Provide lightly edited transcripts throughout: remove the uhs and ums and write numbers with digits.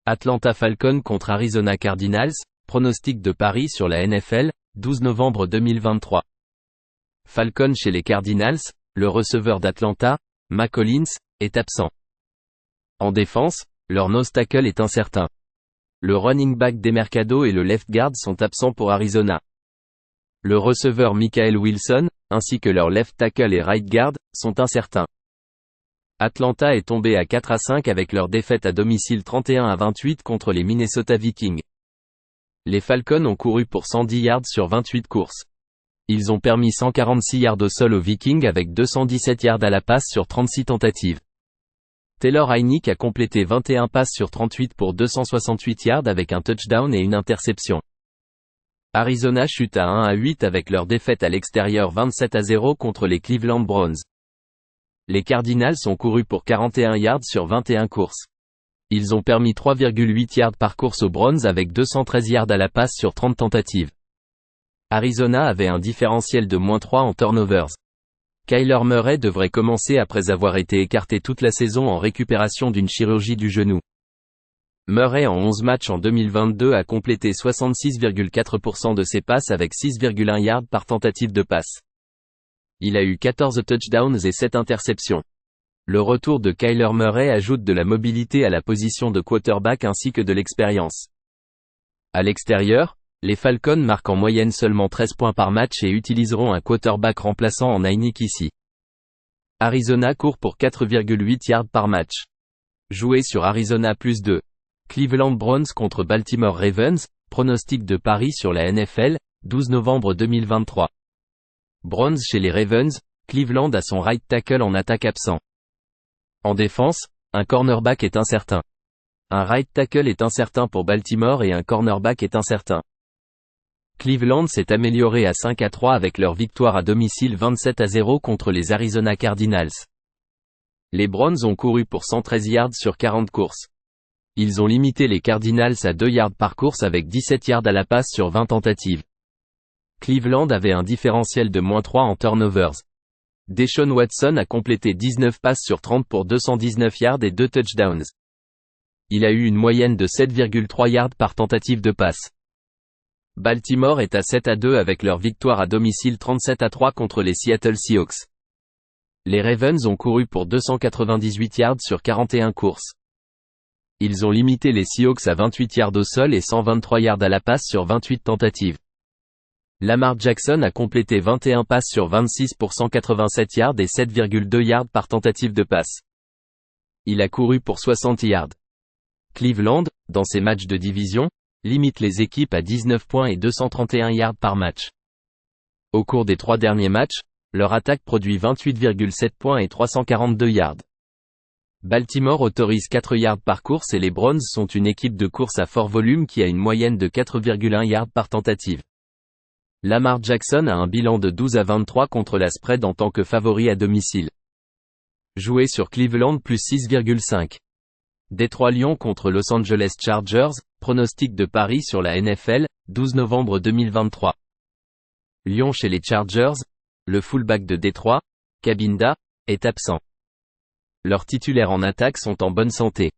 Atlanta Falcons contre Arizona Cardinals, pronostic de paris sur la NFL, 12 novembre 2023. Falcons chez les Cardinals, le receveur d'Atlanta, Mack Hollins, est absent. En défense, leur nose tackle est incertain. Le running back Demercado et le left guard sont absents pour Arizona. Le receveur Michael Wilson, ainsi que leur left tackle et right guard, sont incertains. Atlanta est tombé à 4-5 avec leur défaite à domicile 31-28 contre les Minnesota Vikings. Les Falcons ont couru pour 110 yards sur 28 courses. Ils ont permis 146 yards au sol aux Vikings avec 217 yards à la passe sur 36 tentatives. Taylor Heinicke a complété 21 passes sur 38 pour 268 yards avec un touchdown et une interception. Arizona chute à 1-8 avec leur défaite à l'extérieur 27-0 contre les Cleveland Browns. Les Cardinals ont couru pour 41 yards sur 21 courses. Ils ont permis 3,8 yards par course aux Browns avec 213 yards à la passe sur 30 tentatives. Arizona avait un différentiel de -3 en turnovers. Kyler Murray devrait commencer après avoir été écarté toute la saison en récupération d'une chirurgie du genou. Murray en 11 matchs en 2022 a complété 66,4% de ses passes avec 6,1 yards par tentative de passe. Il a eu 14 touchdowns et 7 interceptions. Le retour de Kyler Murray ajoute de la mobilité à la position de quarterback ainsi que de l'expérience. À l'extérieur, les Falcons marquent en moyenne seulement 13 points par match et utiliseront un quarterback remplaçant en Heinicke ici. Arizona court pour 4,8 yards par match. Joué sur Arizona +2. Cleveland Browns contre Baltimore Ravens, pronostic de paris sur la NFL, 12 novembre 2023. Browns chez les Ravens, Cleveland a son right tackle en attaque absent. En défense, un cornerback est incertain. Un right tackle est incertain pour Baltimore et un cornerback est incertain. Cleveland s'est amélioré à 5-3 avec leur victoire à domicile 27-0 contre les Arizona Cardinals. Les Browns ont couru pour 113 yards sur 40 courses. Ils ont limité les Cardinals à 2 yards par course avec 17 yards à la passe sur 20 tentatives. Cleveland avait un différentiel de -3 en turnovers. Deshaun Watson a complété 19 passes sur 30 pour 219 yards et 2 touchdowns. Il a eu une moyenne de 7,3 yards par tentative de passe. Baltimore est à 7-2 avec leur victoire à domicile 37-3 contre les Seattle Seahawks. Les Ravens ont couru pour 298 yards sur 41 courses. Ils ont limité les Seahawks à 28 yards au sol et 123 yards à la passe sur 28 tentatives. Lamar Jackson a complété 21 passes sur 26 pour 187 yards et 7,2 yards par tentative de passe. Il a couru pour 60 yards. Cleveland, dans ses matchs de division, limite les équipes à 19 points et 231 yards par match. Au cours des 3 derniers matchs, leur attaque produit 28,7 points et 342 yards. Baltimore autorise 4 yards par course et les Browns sont une équipe de course à fort volume qui a une moyenne de 4,1 yards par tentative. Lamar Jackson a un bilan de 12-23 contre la spread en tant que favori à domicile. Joué sur Cleveland +6,5. Détroit Lions contre Los Angeles Chargers, pronostic de paris sur la NFL, 12 novembre 2023. Lions chez les Chargers, le fullback de Détroit, Cabinda, est absent. Leurs titulaires en attaque sont en bonne santé.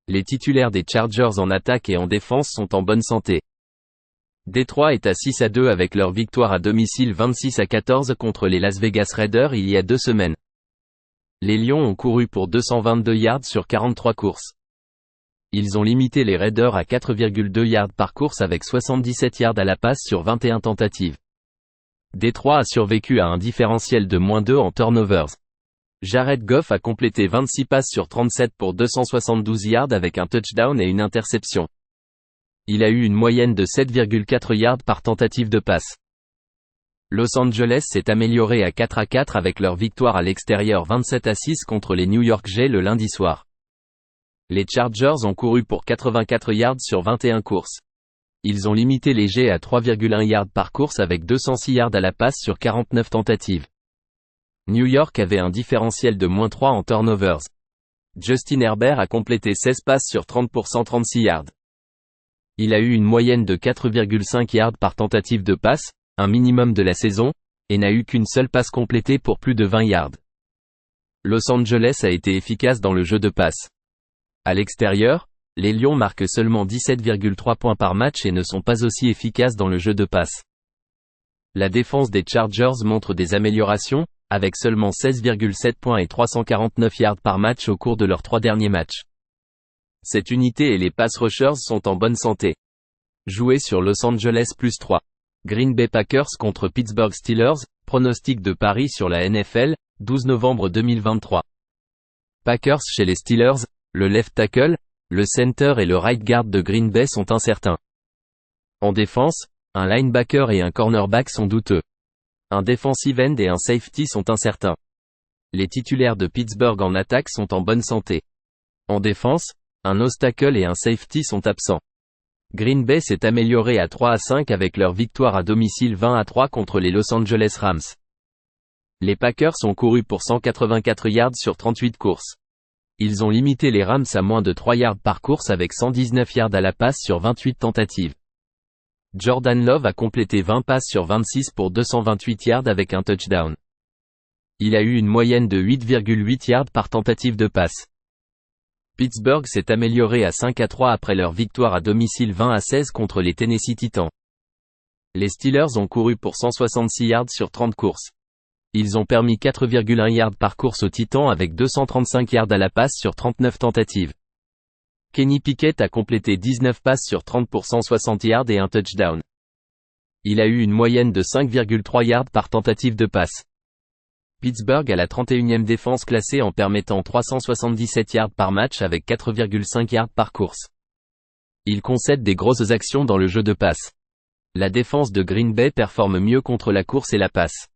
Les titulaires des Chargers en attaque et en défense sont en bonne santé. Détroit est à 6-2 avec leur victoire à domicile 26-14 contre les Las Vegas Raiders il y a 2 semaines. Les Lions ont couru pour 222 yards sur 43 courses. Ils ont limité les Raiders à 4,2 yards par course avec 77 yards à la passe sur 21 tentatives. Détroit a survécu à un différentiel de -2 en turnovers. Jared Goff a complété 26 passes sur 37 pour 272 yards avec un touchdown et une interception. Il a eu une moyenne de 7,4 yards par tentative de passe. Los Angeles s'est amélioré à 4-4 avec leur victoire à l'extérieur 27-6 contre les New York Jets le lundi soir. Les Chargers ont couru pour 84 yards sur 21 courses. Ils ont limité les Jets à 3,1 yards par course avec 206 yards à la passe sur 49 tentatives. New York avait un différentiel de -3 en turnovers. Justin Herbert a complété 16 passes sur 30 pour 136 yards. Il a eu une moyenne de 4,5 yards par tentative de passe, un minimum de la saison, et n'a eu qu'une seule passe complétée pour plus de 20 yards. Los Angeles a été efficace dans le jeu de passe. À l'extérieur, les Lions marquent seulement 17,3 points par match et ne sont pas aussi efficaces dans le jeu de passe. La défense des Chargers montre des améliorations, avec seulement 16,7 points et 349 yards par match au cours de leurs 3 derniers matchs. Cette unité et les pass rushers sont en bonne santé. Joué sur Los Angeles +3. Green Bay Packers contre Pittsburgh Steelers, pronostic de Paris sur la NFL, 12 novembre 2023. Packers chez les Steelers, le left tackle, le center et le right guard de Green Bay sont incertains. En défense, un linebacker et un cornerback sont douteux. Un defensive end et un safety sont incertains. Les titulaires de Pittsburgh en attaque sont en bonne santé. En défense, un nose tackle et un safety sont absents. Green Bay s'est amélioré à 3-5 avec leur victoire à domicile 20-3 contre les Los Angeles Rams. Les Packers ont couru pour 184 yards sur 38 courses. Ils ont limité les Rams à moins de 3 yards par course avec 119 yards à la passe sur 28 tentatives. Jordan Love a complété 20 passes sur 26 pour 228 yards avec un touchdown. Il a eu une moyenne de 8,8 yards par tentative de passe. Pittsburgh s'est amélioré à 5-3 après leur victoire à domicile 20-16 contre les Tennessee Titans. Les Steelers ont couru pour 166 yards sur 30 courses. Ils ont permis 4,1 yards par course aux Titans avec 235 yards à la passe sur 39 tentatives. Kenny Pickett a complété 19 passes sur 30 pour 160 yards et un touchdown. Il a eu une moyenne de 5,3 yards par tentative de passe. Pittsburgh a la 31e défense classée en permettant 377 yards par match avec 4,5 yards par course. Il concède des grosses actions dans le jeu de passe. La défense de Green Bay performe mieux contre la course et la passe.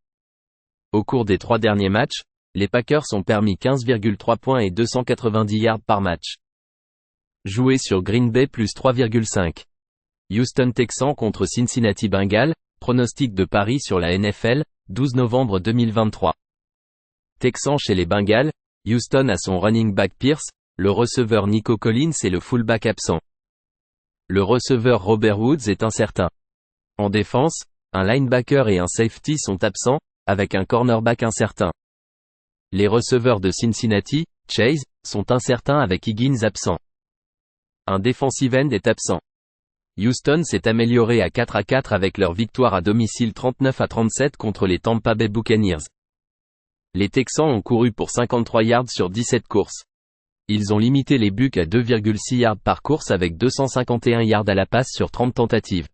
Au cours des 3 derniers matchs, les Packers ont permis 15,3 points et 290 yards par match. Joué sur Green Bay +3,5. Houston Texans contre Cincinnati Bengals, pronostic de Paris sur la NFL, 12 novembre 2023. Texans chez les Bengals, Houston a son running back Pierce, le receveur Nico Collins et le fullback absent. Le receveur Robert Woods est incertain. En défense, un linebacker et un safety sont absents, avec un cornerback incertain. Les receveurs de Cincinnati, Chase, sont incertains avec Higgins absent. Un defensive end est absent. Houston s'est amélioré à 4-4 avec leur victoire à domicile 39-37 contre les Tampa Bay Buccaneers. Les Texans ont couru pour 53 yards sur 17 courses. Ils ont limité les Bucs à 2,6 yards par course avec 251 yards à la passe sur 30 tentatives.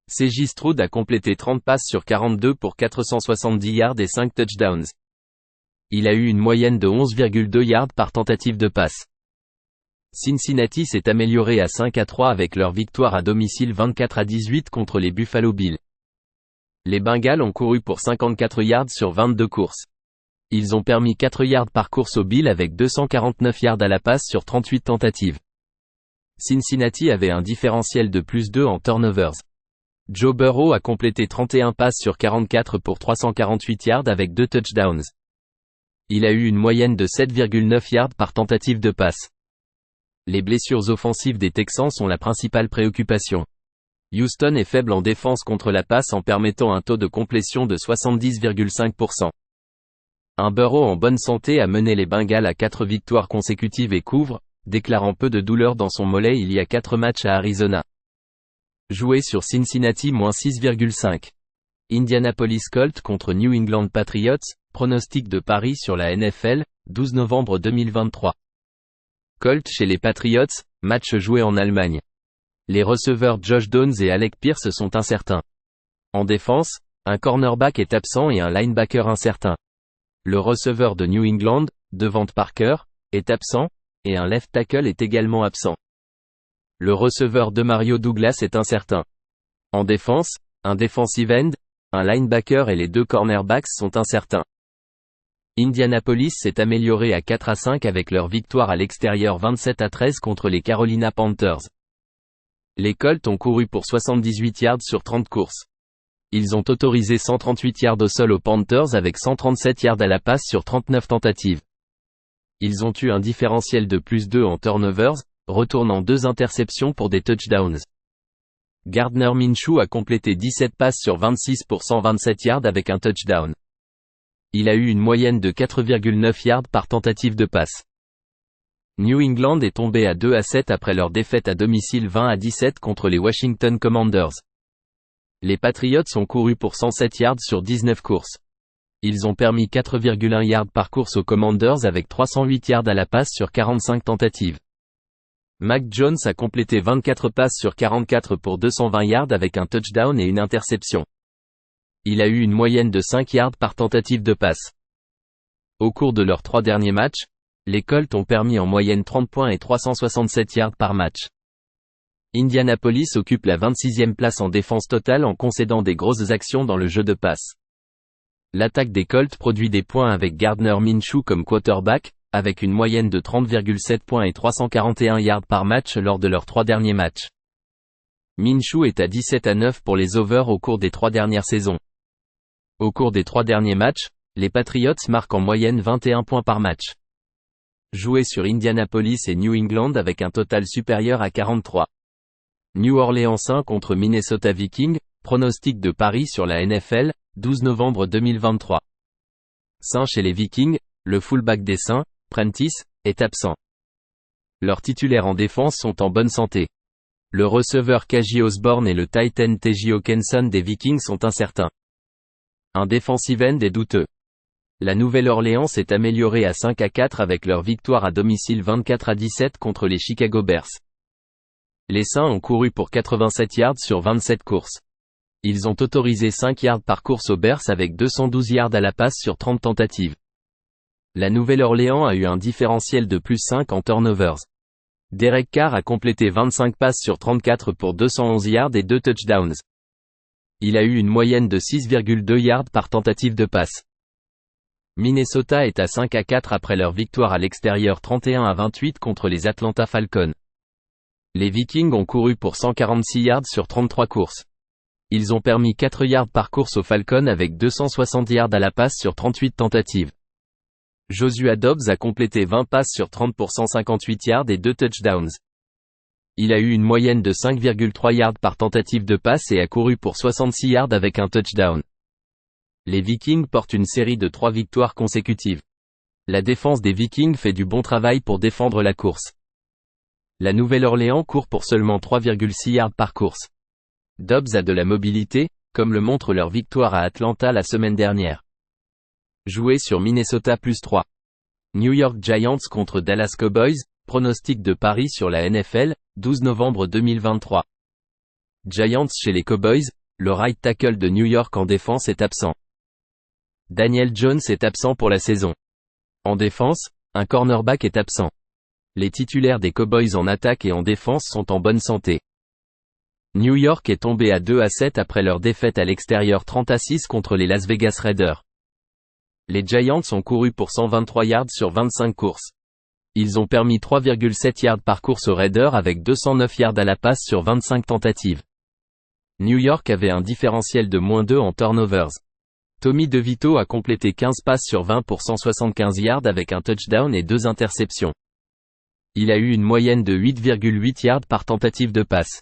C.J. Stroud a complété 30 passes sur 42 pour 470 yards et 5 touchdowns. Il a eu une moyenne de 11,2 yards par tentative de passe. Cincinnati s'est amélioré à 5-3 avec leur victoire à domicile 24-18 contre les Buffalo Bills. Les Bengals ont couru pour 54 yards sur 22 courses. Ils ont permis 4 yards par course aux Bills avec 249 yards à la passe sur 38 tentatives. Cincinnati avait un différentiel de +2 en turnovers. Joe Burrow a complété 31 passes sur 44 pour 348 yards avec 2 touchdowns. Il a eu une moyenne de 7,9 yards par tentative de passe. Les blessures offensives des Texans sont la principale préoccupation. Houston est faible en défense contre la passe en permettant un taux de complétion de 70,5%. Un Burrow en bonne santé a mené les Bengals à 4 victoires consécutives et couvre, déclarant peu de douleur dans son mollet il y a 4 matchs à Arizona. Joué sur Cincinnati -6,5. Indianapolis Colts contre New England Patriots, pronostic de Paris sur la NFL, 12 novembre 2023. Colts chez les Patriots, match joué en Allemagne. Les receveurs Josh Downs et Alec Pierce sont incertains. En défense, un cornerback est absent et un linebacker incertain. Le receveur de New England, Devante Parker, est absent, et un left tackle est également absent. Le receveur de Mario Douglas est incertain. En défense, un defensive end, un linebacker et les 2 cornerbacks sont incertains. Indianapolis s'est amélioré à 4-5 avec leur victoire à l'extérieur 27-13 contre les Carolina Panthers. Les Colts ont couru pour 78 yards sur 30 courses. Ils ont autorisé 138 yards au sol aux Panthers avec 137 yards à la passe sur 39 tentatives. Ils ont eu un différentiel de +2 en turnovers, retournant 2 interceptions pour des touchdowns. Gardner Minshew a complété 17 passes sur 26 pour 127 yards avec un touchdown. Il a eu une moyenne de 4,9 yards par tentative de passe. New England est tombé à 2-7 après leur défaite à domicile 20-17 contre les Washington Commanders. Les Patriots ont couru pour 107 yards sur 19 courses. Ils ont permis 4,1 yards par course aux Commanders avec 308 yards à la passe sur 45 tentatives. Mac Jones a complété 24 passes sur 44 pour 220 yards avec un touchdown et une interception. Il a eu une moyenne de 5 yards par tentative de passe. Au cours de leurs 3 derniers matchs, les Colts ont permis en moyenne 30 points et 367 yards par match. Indianapolis occupe la 26e place en défense totale en concédant des grosses actions dans le jeu de passe. L'attaque des Colts produit des points avec Gardner Minshew comme quarterback, avec une moyenne de 30,7 points et 341 yards par match lors de leurs 3 derniers matchs. Minshew est à 17-9 pour les overs au cours des 3 dernières saisons. Au cours des 3 derniers matchs, les Patriots marquent en moyenne 21 points par match. Joué sur Indianapolis et New England avec un total supérieur à 43. New Orleans 1 contre Minnesota Vikings, pronostic de Paris sur la NFL, 12 novembre 2023. Saint chez les Vikings, le fullback des Saints, Prentice, est absent. Leurs titulaires en défense sont en bonne santé. Le receveur KJ Osborne et le tight end TJ Hawkinson des Vikings sont incertains. Un defensive end est douteux. La Nouvelle-Orléans s'est améliorée à 5-4 avec leur victoire à domicile 24-17 contre les Chicago Bears. Les Saints ont couru pour 87 yards sur 27 courses. Ils ont autorisé 5 yards par course aux Bears avec 212 yards à la passe sur 30 tentatives. La Nouvelle-Orléans a eu un différentiel de plus 5 en turnovers. Derek Carr a complété 25 passes sur 34 pour 211 yards et 2 touchdowns. Il a eu une moyenne de 6,2 yards par tentative de passe. Minnesota est à 5-4 après leur victoire à l'extérieur 31-28 contre les Atlanta Falcons. Les Vikings ont couru pour 146 yards sur 33 courses. Ils ont permis 4 yards par course aux Falcons avec 260 yards à la passe sur 38 tentatives. Joshua Dobbs a complété 20 passes sur 30 pour 158 yards et 2 touchdowns. Il a eu une moyenne de 5,3 yards par tentative de passe et a couru pour 66 yards avec un touchdown. Les Vikings portent une série de 3 victoires consécutives. La défense des Vikings fait du bon travail pour défendre la course. La Nouvelle-Orléans court pour seulement 3,6 yards par course. Dobbs a de la mobilité, comme le montre leur victoire à Atlanta la semaine dernière. Joué sur Minnesota +3. New York Giants contre Dallas Cowboys, pronostic de Paris sur la NFL, 12 novembre 2023. Giants chez les Cowboys, le right tackle de New York en défense est absent. Daniel Jones est absent pour la saison. En défense, un cornerback est absent. Les titulaires des Cowboys en attaque et en défense sont en bonne santé. New York est tombé à 2-7 après leur défaite à l'extérieur 30-6 contre les Las Vegas Raiders. Les Giants ont couru pour 123 yards sur 25 courses. Ils ont permis 3,7 yards par course aux Raiders avec 209 yards à la passe sur 25 tentatives. New York avait un différentiel de -2 en turnovers. Tommy DeVito a complété 15 passes sur 20 pour 175 yards avec un touchdown et 2 interceptions. Il a eu une moyenne de 8,8 yards par tentative de passe.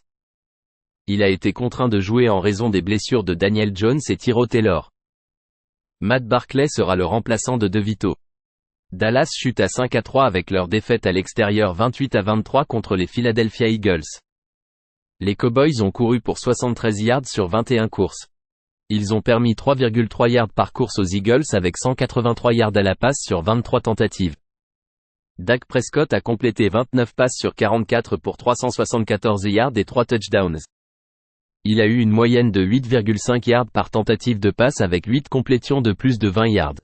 Il a été contraint de jouer en raison des blessures de Daniel Jones et Tyrod Taylor. Matt Barkley sera le remplaçant de DeVito. Dallas chute à 5-3 avec leur défaite à l'extérieur 28-23 contre les Philadelphia Eagles. Les Cowboys ont couru pour 73 yards sur 21 courses. Ils ont permis 3,3 yards par course aux Eagles avec 183 yards à la passe sur 23 tentatives. Dak Prescott a complété 29 passes sur 44 pour 374 yards et 3 touchdowns. Il a eu une moyenne de 8,5 yards par tentative de passe avec 8 complétions de plus de 20 yards.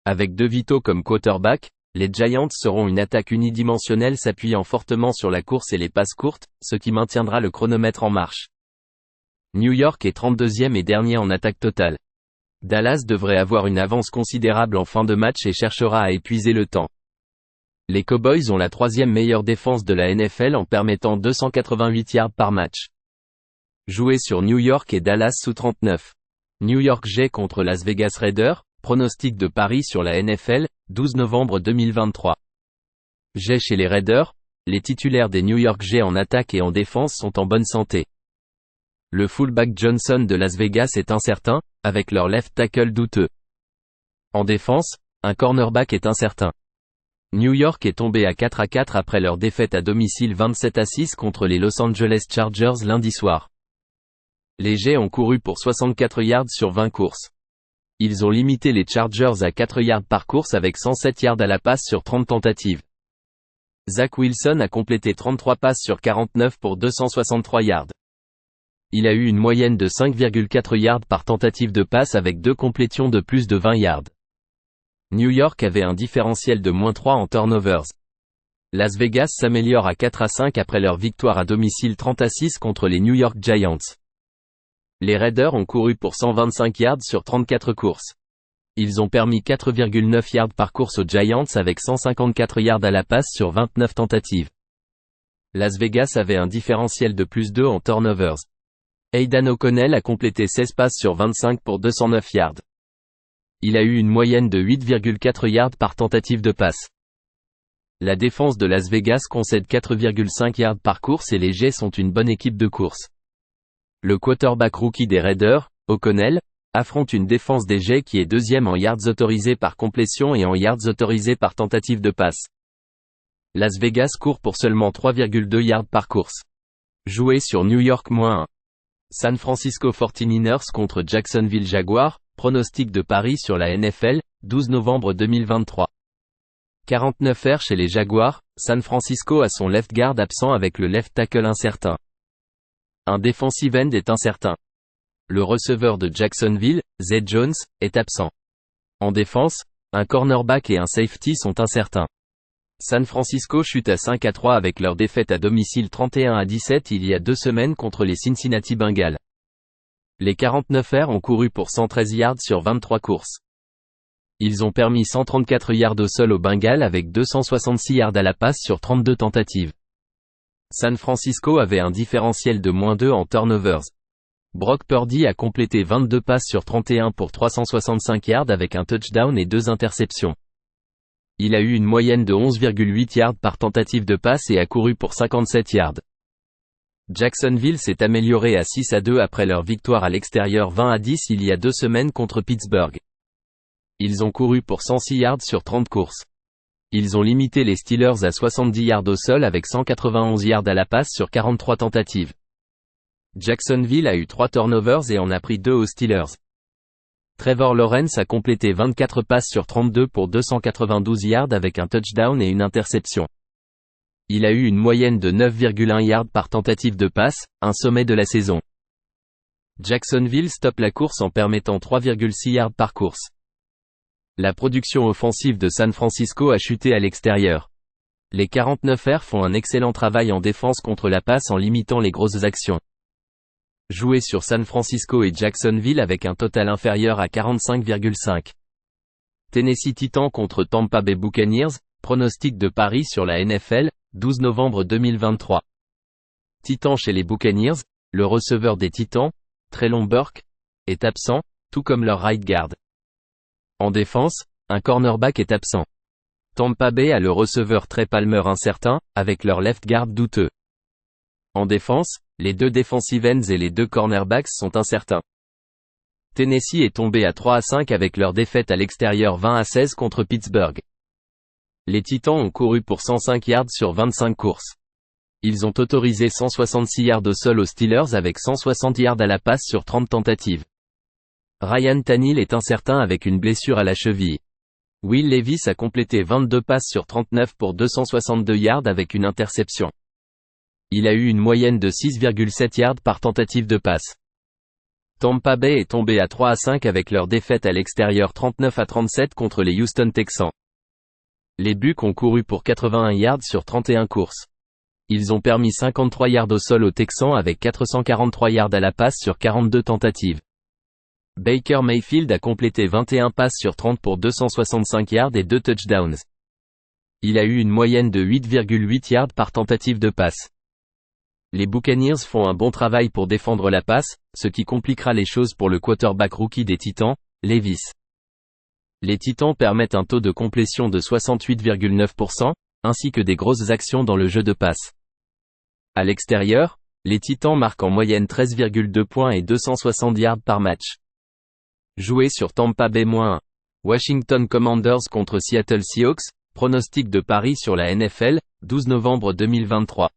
Avec DeVito comme quarterback, les Giants seront une attaque unidimensionnelle s'appuyant fortement sur la course et les passes courtes, ce qui maintiendra le chronomètre en marche. New York est 32e et dernier en attaque totale. Dallas devrait avoir une avance considérable en fin de match et cherchera à épuiser le temps. Les Cowboys ont la 3e meilleure défense de la NFL en permettant 288 yards par match. Joué sur New York et Dallas sous 39. New York Jets contre Las Vegas Raiders, pronostic de Paris sur la NFL, 12 novembre 2023. Jets chez les Raiders, les titulaires des New York Jets en attaque et en défense sont en bonne santé. Le fullback Johnson de Las Vegas est incertain, avec leur left tackle douteux. En défense, un cornerback est incertain. New York est tombé à 4-4 après leur défaite à domicile 27-6 contre les Los Angeles Chargers lundi soir. Les Jets ont couru pour 64 yards sur 20 courses. Ils ont limité les Chargers à 4 yards par course avec 107 yards à la passe sur 30 tentatives. Zach Wilson a complété 33 passes sur 49 pour 263 yards. Il a eu une moyenne de 5,4 yards par tentative de passe avec 2 complétions de plus de 20 yards. New York avait un différentiel de -3 en turnovers. Las Vegas s'améliore à 4-5 après leur victoire à domicile 30-6 contre les New York Giants. Les Raiders ont couru pour 125 yards sur 34 courses. Ils ont permis 4,9 yards par course aux Giants avec 154 yards à la passe sur 29 tentatives. Las Vegas avait un différentiel de +2 en turnovers. Aidan O'Connell a complété 16 passes sur 25 pour 209 yards. Il a eu une moyenne de 8,4 yards par tentative de passe. La défense de Las Vegas concède 4,5 yards par course et les Jets sont une bonne équipe de course. Le quarterback rookie des Raiders, O'Connell, affronte une défense des Jets qui est deuxième en yards autorisés par complétion et en yards autorisés par tentative de passe. Las Vegas court pour seulement 3,2 yards par course. Joué sur New York -1. San Francisco 49ers contre Jacksonville Jaguars, pronostic de Paris sur la NFL, 12 novembre 2023. 49 chez les Jaguars, San Francisco a son left guard absent avec le left tackle incertain. Un defensive end est incertain. Le receveur de Jacksonville, Zay Jones, est absent. En défense, un cornerback et un safety sont incertains. San Francisco chute à 5-3 avec leur défaite à domicile 31-17 il y a 2 semaines contre les Cincinnati Bengals. Les 49ers ont couru pour 113 yards sur 23 courses. Ils ont permis 134 yards au sol aux Bengals avec 266 yards à la passe sur 32 tentatives. San Francisco avait un différentiel de -2 en turnovers. Brock Purdy a complété 22 passes sur 31 pour 365 yards avec un touchdown et 2 interceptions. Il a eu une moyenne de 11,8 yards par tentative de passe et a couru pour 57 yards. Jacksonville s'est amélioré à 6-2 après leur victoire à l'extérieur 20-10 il y a 2 semaines contre Pittsburgh. Ils ont couru pour 106 yards sur 30 courses. Ils ont limité les Steelers à 70 yards au sol avec 191 yards à la passe sur 43 tentatives. Jacksonville a eu 3 turnovers et en a pris 2 aux Steelers. Trevor Lawrence a complété 24 passes sur 32 pour 292 yards avec un touchdown et une interception. Il a eu une moyenne de 9,1 yards par tentative de passe, un sommet de la saison. Jacksonville stoppe la course en permettant 3,6 yards par course. La production offensive de San Francisco a chuté à l'extérieur. Les 49ers font un excellent travail en défense contre la passe en limitant les grosses actions. Joué sur San Francisco et Jacksonville avec un total inférieur à 45,5. Tennessee Titans contre Tampa Bay Buccaneers, pronostic de Paris sur la NFL, 12 novembre 2023. Titans chez les Buccaneers, le receveur des Titans, Treylon Burke, est absent, tout comme leur right guard. En défense, un cornerback est absent. Tampa Bay a le receveur Trey Palmer incertain, avec leur left guard douteux. En défense, les 2 defensive ends et les 2 cornerbacks sont incertains. Tennessee est tombé à 3-5 avec leur défaite à l'extérieur 20-16 contre Pittsburgh. Les Titans ont couru pour 105 yards sur 25 courses. Ils ont autorisé 166 yards au sol aux Steelers avec 160 yards à la passe sur 30 tentatives. Ryan Tannehill est incertain avec une blessure à la cheville. Will Levis a complété 22 passes sur 39 pour 262 yards avec une interception. Il a eu une moyenne de 6,7 yards par tentative de passe. Tampa Bay est tombé à 3-5 avec leur défaite à l'extérieur 39-37 contre les Houston Texans. Les Bucs ont couru pour 81 yards sur 31 courses. Ils ont permis 53 yards au sol aux Texans avec 443 yards à la passe sur 42 tentatives. Baker Mayfield a complété 21 passes sur 30 pour 265 yards et 2 touchdowns. Il a eu une moyenne de 8,8 yards par tentative de passe. Les Buccaneers font un bon travail pour défendre la passe, ce qui compliquera les choses pour le quarterback rookie des Titans, Levis. Les Titans permettent un taux de complétion de 68,9%, ainsi que des grosses actions dans le jeu de passe. À l'extérieur, les Titans marquent en moyenne 13,2 points et 260 yards par match. Joué sur Tampa Bay -1. Washington Commanders contre Seattle Seahawks, pronostic de paris sur la NFL, 12 novembre 2023.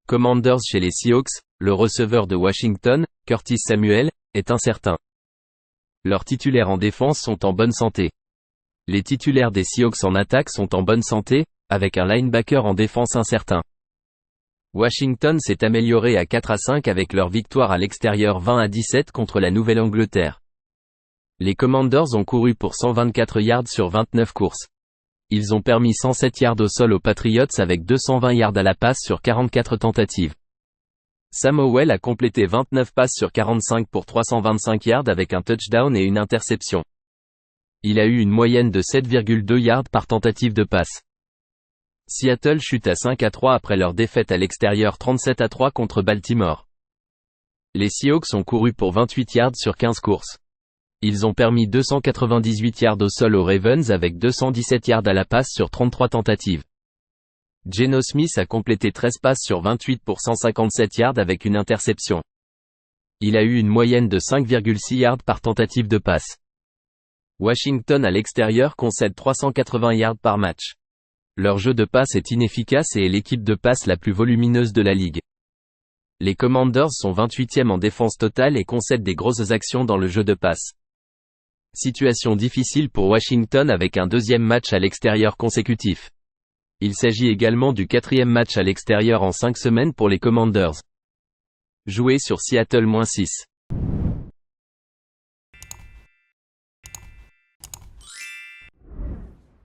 Commanders chez les Seahawks, le receveur de Washington, Curtis Samuel, est incertain. Leurs titulaires en défense sont en bonne santé. Les titulaires des Seahawks en attaque sont en bonne santé, avec un linebacker en défense incertain. Washington s'est amélioré à 4-5 avec leur victoire à l'extérieur 20-17 contre la Nouvelle-Angleterre. Les Commanders ont couru pour 124 yards sur 29 courses. Ils ont permis 107 yards au sol aux Patriots avec 220 yards à la passe sur 44 tentatives. Sam Howell a complété 29 passes sur 45 pour 325 yards avec un touchdown et une interception. Il a eu une moyenne de 7,2 yards par tentative de passe. Seattle chute à 5-3 après leur défaite à l'extérieur 37-3 contre Baltimore. Les Seahawks ont couru pour 28 yards sur 15 courses. Ils ont permis 298 yards au sol aux Ravens avec 217 yards à la passe sur 33 tentatives. Geno Smith a complété 13 passes sur 28 pour 157 yards avec une interception. Il a eu une moyenne de 5,6 yards par tentative de passe. Washington à l'extérieur concède 380 yards par match. Leur jeu de passe est inefficace et est l'équipe de passe la plus volumineuse de la ligue. Les Commanders sont 28e en défense totale et concèdent des grosses actions dans le jeu de passe. Situation difficile pour Washington avec un deuxième match à l'extérieur consécutif. Il s'agit également du 4e match à l'extérieur en 5 semaines pour les Commanders. Joué sur Seattle-6.